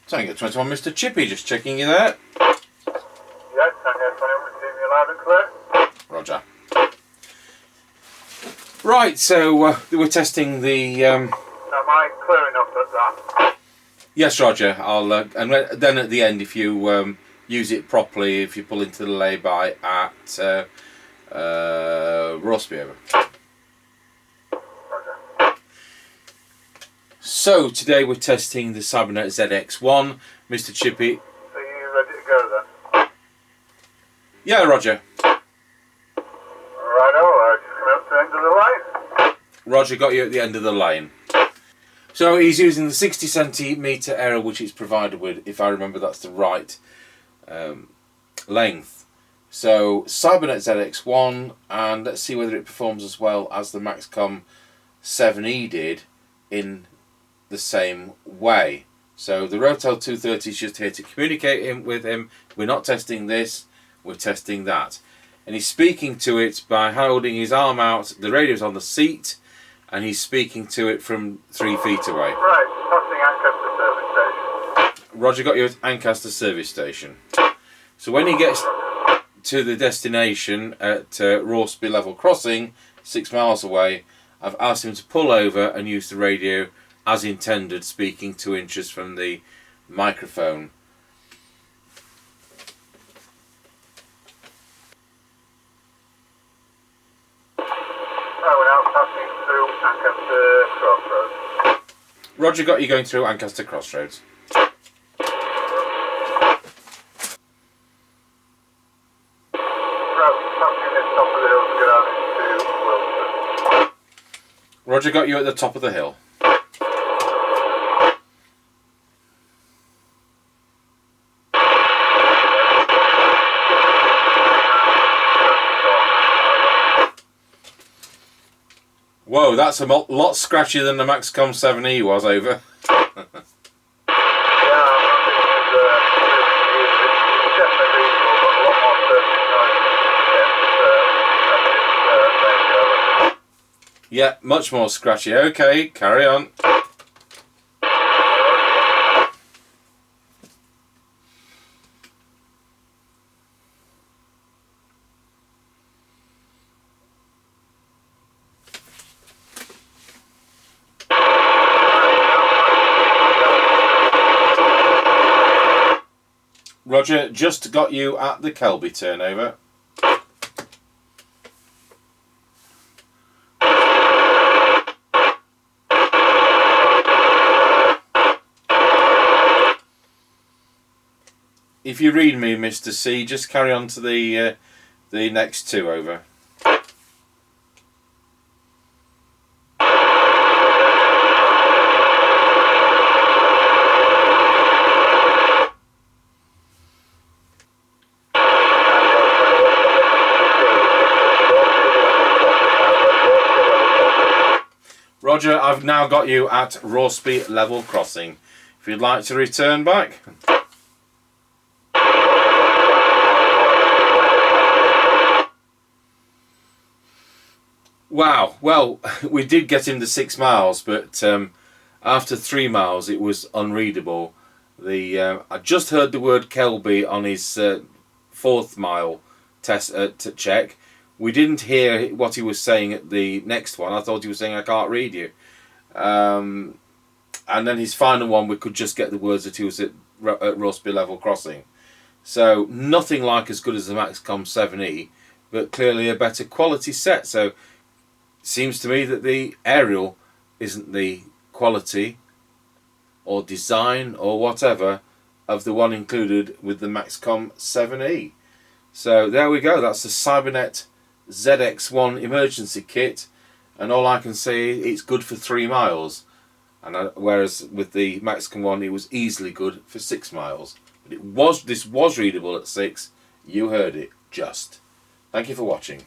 Tango 21, Mr. Chippie, just checking you there. Yes, Tango 21, receiving you loud and clear. Roger. Right, so we're testing the... Am I clear enough at that? Yes, Roger. I'll and then at the end, if you use it properly, if you pull into the lay-by at Rossby over. So today we're testing the Cybernet ZX1, Mr. Chippie. So you ready to go then? Yeah, Roger. Righto, just coming up to the end of the line. Roger, got you at the end of the line. So he's using the 60 centimetre error which it's provided with, if I remember that's the right length. So Cybernet ZX1, and let's see whether it performs as well as the Maxcom 7E did in the same way. So the Rotel 230 is just here to communicate with him. We're not testing this, we're testing that. And he's speaking to it by holding his arm out. The radio's on the seat, and he's speaking to it from 3 feet away. Right, passing Ancaster service station. Roger, got you at Ancaster service station. So when he gets to the destination at Rossby level crossing, 6 miles away, I've asked him to pull over and use the radio as intended, speaking 2 inches from the microphone. We're now passing through Ancaster Crossroads. Roger, got you going through Ancaster Crossroads. Roger, got you at the top of the hill. Whoa, that's a lot scratchier than the Maxcom 7E was over. Yeah, much more scratchy. Okay, carry on. Roger, just got you at the Kelby turnover. If you read me, Mr. C, just carry on to the next 2 over. Roger, I've now got you at Rossby level crossing. If you'd like to return back. Wow, well, we did get him to 6 miles, but after 3 miles it was unreadable. I just heard the word Kelby on his 4th mile test check. We didn't hear what he was saying at the next one. I thought he was saying, "I can't read you." And then his final one, we could just get the words that he was at Rossby level crossing. So nothing like as good as the Maxcom 7E, but clearly a better quality set. So seems to me that the aerial isn't the quality or design or whatever of the one included with the Maxcom 7E. So there we go, that's the Cybernet ZX1 Emergency kit, and all I can say is it's good for 3 miles, and whereas with the Maxcom one it was easily good for 6 miles. But this was readable at 6, you heard it just. Thank you for watching.